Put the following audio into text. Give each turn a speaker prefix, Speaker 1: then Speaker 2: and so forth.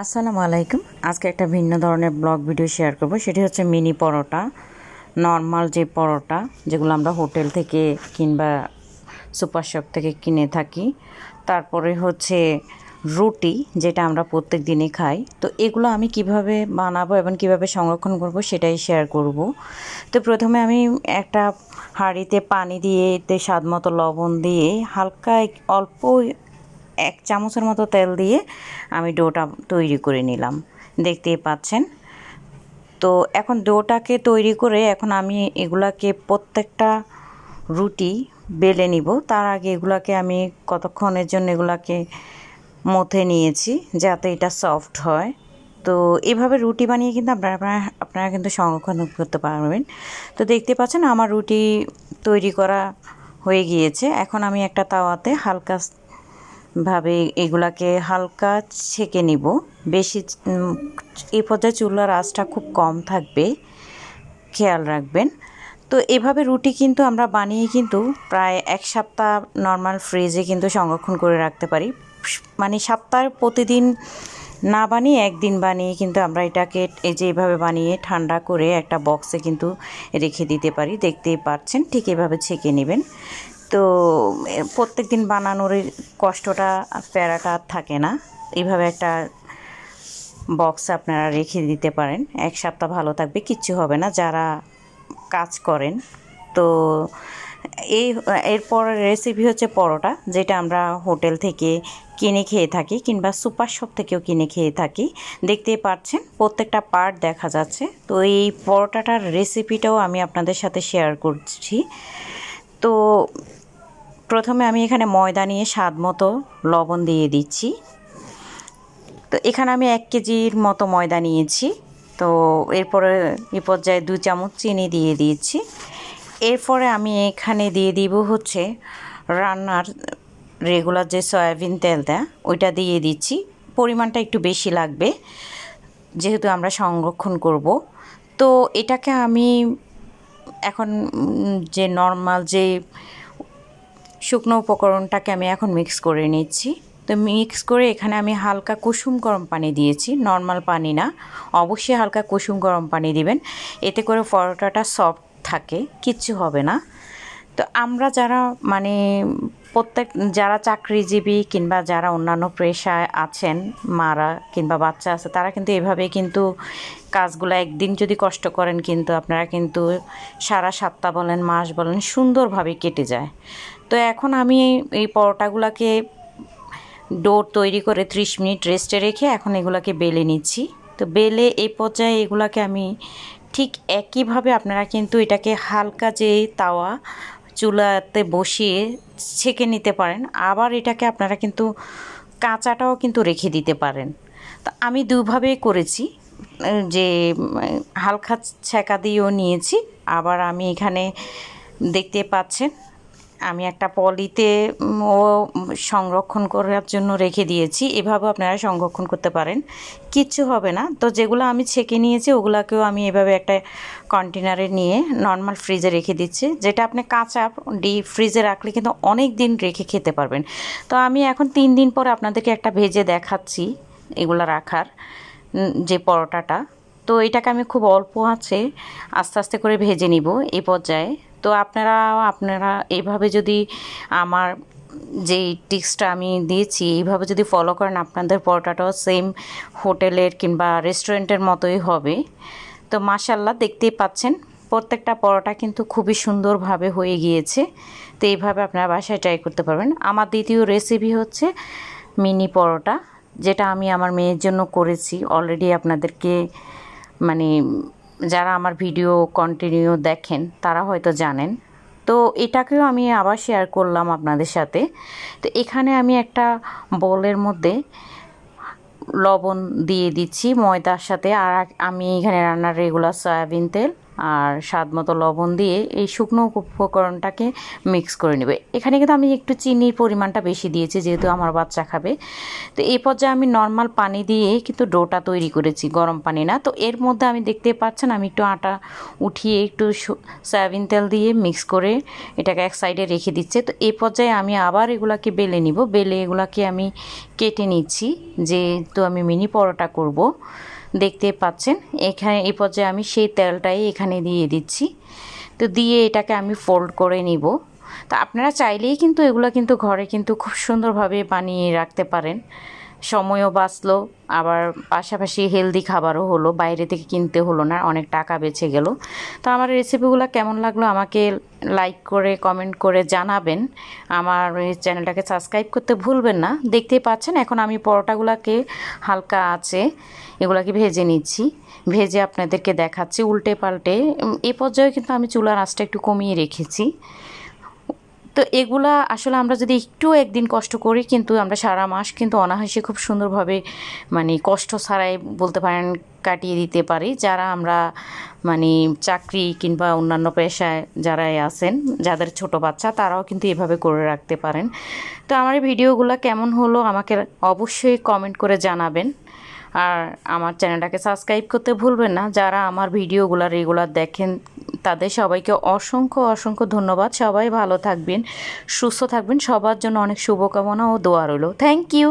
Speaker 1: আসসালামু আলাইকুম। আজকে একটা ভিন্ন ধরনের ব্লগ ভিডিও শেয়ার করব। সেটি হচ্ছে মিনি পরোটা, নর্মাল যে পরোটা যেগুলো আমরা হোটেল থেকে কিংবা সুপার শপ থেকে কিনে থাকি। তারপরে হচ্ছে রুটি, যেটা আমরা প্রত্যেক দিনই খাই। তো এগুলো আমি কিভাবে বানাবো এবং কিভাবে সংরক্ষণ করব সেটাই শেয়ার করব। তো প্রথমে আমি একটা হাঁড়িতে পানি দিয়ে এতে স্বাদ মতো লবণ দিয়ে হালকা অল্প 1 চামচের মতো তেল দিয়ে আমি ডোটা তৈরি করে নিলাম, দেখতেই পাচ্ছেন। তো এখন ডোটাকে তৈরি করে এখন আমি এগুলাকে প্রত্যেকটা রুটি বেলে নিব। তার আগে এগুলাকে আমি কতক্ষণের জন্য এগুলাকে মথে নিয়েছি যাতে এটা সফট হয়। তো এভাবে রুটি বানিয়ে কিন্তু আপনারা কিন্তু সংরক্ষণ করতে পারবেন। তো দেখতে পাচ্ছেন আমার রুটি তৈরি করা হয়ে গিয়েছে। এখন আমি একটা তাওয়াতে হালকা ভাবে এগুলাকে হালকা ছেঁকে নিব। বেশি এই পর্যায়ে চুলার আঁচটা খুব কম থাকবে, খেয়াল রাখবেন। তো এভাবে রুটি কিন্তু আমরা বানিয়ে কিন্তু প্রায় 1 সপ্তাহ নর্মাল ফ্রিজে কিন্তু সংরক্ষণ করে রাখতে পারি। মানে সপ্তাহে প্রতিদিন না বানিয়ে একদিন বানিয়ে কিন্তু আমরা এটাকে এই যে এইভাবে বানিয়ে ঠান্ডা করে একটা বক্সে কিন্তু রেখে দিতে পারি। দেখতেই পাচ্ছেন, ঠিক এভাবে ছেঁকে নেবেন। তো প্রত্যেক দিন বানানোর কষ্টটা প্যারাটা থাকে না। এইভাবে একটা বক্সে আপনারা রেখে দিতে পারেন, 1 সপ্তাহ ভালো থাকবে, কিচ্ছু হবে না যারা কাজ করেন। তো এরপরের রেসিপি হচ্ছে পরোটা, যেটা আমরা হোটেল থেকে কিনে খেয়ে থাকি কিংবা সুপার শপ থেকেও কিনে খেয়ে থাকি। দেখতেই পাচ্ছেন প্রত্যেকটা পার্ট দেখা যাচ্ছে। তো এই পরোটাটার রেসিপিটাও আমি আপনাদের সাথে শেয়ার করছি। তো প্রথমে আমি এখানে ময়দা নিয়ে স্বাদ মতো লবণ দিয়ে দিচ্ছি। তো এখানে আমি 1 কেজির মতো ময়দা নিয়েছি। তো এরপরে এই পর্যায়ে 2 চামচ চিনি দিয়ে দিয়েছি। এরপরে আমি এখানে দিয়ে দিব হচ্ছে রান্নার রেগুলার যে সয়াবিন তেলটা, ওইটা দিয়ে দিচ্ছি। পরিমাণটা একটু বেশি লাগবে যেহেতু আমরা সংরক্ষণ করব। তো এটাকে আমি এখন যে নর্মাল যে শুকনো উপকরণটাকে আমি এখন মিক্স করে নিচ্ছি। তো মিক্স করে এখানে আমি হালকা কুসুম গরম পানি দিয়েছি, নর্মাল পানি না, অবশ্যই হালকা কুসুম গরম পানি দিবেন। এতে করে পরোটাটা সফট থাকে, কিচ্ছু হবে না। তো আমরা যারা মানে যারা চাকরিজীবী কিংবা যারা অন্যান্য পেশায় আছেন, মারা কিংবা বাচ্চা আছে, তারা কিন্তু এভাবে কিন্তু কাজগুলো একদিন যদি কষ্ট করেন কিন্তু আপনারা কিন্তু সারা সপ্তাহ বলেন মাস বলেন সুন্দরভাবে কেটে যায়। তো এখন আমি এই পরোটাগুলোকে ডো তৈরি করে 30 মিনিট রেস্টে রেখে এখন এগুলোকে বেলে নিচ্ছি। তো বেলে এই পর্যায়ে এগুলোকে আমি ঠিক একইভাবে আপনারা কিন্তু এটাকে হালকা যে তাওয়া চুলাতে বসিয়ে ছেঁকে নিতে পারেন। আবার এটাকে আপনারা কিন্তু কাঁচাটাও কিন্তু রেখে দিতে পারেন। তো আমি দুভাবেই করেছি, যে হালকা ছেঁকা দিয়েও নিয়েছি। আবার আমি এখানে দেখতে পাচ্ছেন আমি একটা পলিতে ও সংরক্ষণ করার জন্য রেখে দিয়েছি। এভাবে আপনারা সংরক্ষণ করতে পারেন, কিচ্ছু হবে না। তো যেগুলো আমি ছেঁকে নিয়েছি ওগুলাকেও আমি এভাবে একটা কন্টেনারে নিয়ে নর্মাল ফ্রিজে রেখে দিচ্ছি। যেটা আপনি কাঁচা ডিপ ফ্রিজে রাখলে কিন্তু অনেক দিন রেখে খেতে পারবেন। তো আমি এখন 3 দিন পরে আপনাদেরকে একটা ভেজে দেখাচ্ছি এগুলো রাখার যে পরোটাটা। তো এটাকে আমি খুব অল্প আছে আস্তে আস্তে করে ভেজে নিব এই পর্যায়ে। তো আপনারা এইভাবে যদি আমার যেই টিপসটা আমি দিয়েছি এইভাবে যদি ফলো করেন, আপনাদের পরোটাটাও সেম হোটেলের কিংবা রেস্টুরেন্টের মতোই হবে। তো মাশাআল্লাহ, দেখতেই পাচ্ছেন প্রত্যেকটা পরোটা কিন্তু খুবই সুন্দরভাবে হয়ে গিয়েছে। তো এইভাবে আপনারা বাসায় ট্রাই করতে পারবেন। আমার দ্বিতীয় রেসিপি হচ্ছে মিনি পরোটা, যেটা আমি আমার মেয়ের জন্য করেছি অলরেডি। আপনাদেরকে মানে যারা আমার ভিডিও কন্টিনিউ দেখেন তারা হয়তো জানেন। তো এটাকেও আমি আবার শেয়ার করলাম আপনাদের সাথে। তো এখানে আমি একটা বোলের মধ্যে লবণ দিয়ে দিচ্ছি ময়দার সাথে। আর আমি এখানে রান্নার রেগুলার সয়াবিন তেল আর স্বাদ মতো লবণ দিয়ে এই শুকনো উপকরণটাকে মিক্স করে নেবে। এখানে কিন্তু আমি একটু চিনির পরিমাণটা বেশি দিয়েছি যেহেতু আমার বাচ্চা খাবে। তো এই পর্যায়ে আমি নর্মাল পানি দিয়ে কিন্তু ডোটা তৈরি করেছি, গরম পানি না। তো এর মধ্যে আমি দেখতে পাচ্ছেন আমি একটু আটা উঠিয়ে একটু সয়াবিন তেল দিয়ে মিক্স করে এটাকে এক সাইডে রেখে দিচ্ছে। তো এই পর্যায়ে আমি আবার এগুলাকে বেলে নিব, বেলে এগুলাকে আমি কেটে নিচ্ছি যেহেতু আমি মিনি পরোটা করব। দেখতে পাচ্ছেন এখানে এই পর্যায়ে আমি সেই তেলটাই এখানে দিয়ে দিচ্ছি। তো দিয়ে এটাকে আমি ফোল্ড করে নিব। তো আপনারা চাইলেই কিন্তু এগুলো কিন্তু ঘরে কিন্তু খুব সুন্দরভাবে বানিয়ে রাখতে পারেন, সময়ও বাঁচলো, আবার পাশাপাশি হেলদি খাবারও হলো, বাইরে থেকে কিনতে হলো না, অনেক টাকা বেঁচে গেল। তো আমার রেসিপিগুলো কেমন লাগলো আমাকে লাইক করে কমেন্ট করে জানাবেন। আমার এই চ্যানেলটাকে সাবস্ক্রাইব করতে ভুলবেন না। দেখতেই পাচ্ছেন এখন আমি পরোটাগুলোকে হালকা আছে এগুলাকে ভেজে নিচ্ছি, ভেজে আপনাদেরকে দেখাচ্ছি উল্টে পাল্টে। এই পর্যায়ে কিন্তু আমি চুলার আঁচটা একটু কমিয়ে রেখেছি। তো এগুলা আসলে আমরা যদি একটু একদিন কষ্ট করি কিন্তু আমরা সারা মাস কিন্তু অনায়াসে খুব সুন্দরভাবে মানে কষ্ট ছাড়াই বলতে পারেন কাটিয়ে দিতে পারি। যারা আমরা মানে চাকরি কিংবা অন্যান্য পেশায় যারাই আছেন, যাদের ছোট বাচ্চা, তারাও কিন্তু এভাবে করে রাখতে পারেন। তো আমার এই ভিডিওগুলো কেমন হলো আমাকে অবশ্যই কমেন্ট করে জানাবেন। আর আমার চ্যানেলটাকে সাবস্ক্রাইব করতে ভুলবেন না। যারা আমার ভিডিওগুলো রেগুলার দেখেন তাদের সবাইকে অসংখ্য অসংখ্য ধন্যবাদ। সবাই ভালো থাকবেন, সুস্থ থাকবেন, সবার জন্য অনেক শুভকামনা ও দোয়া রইল। Thank you.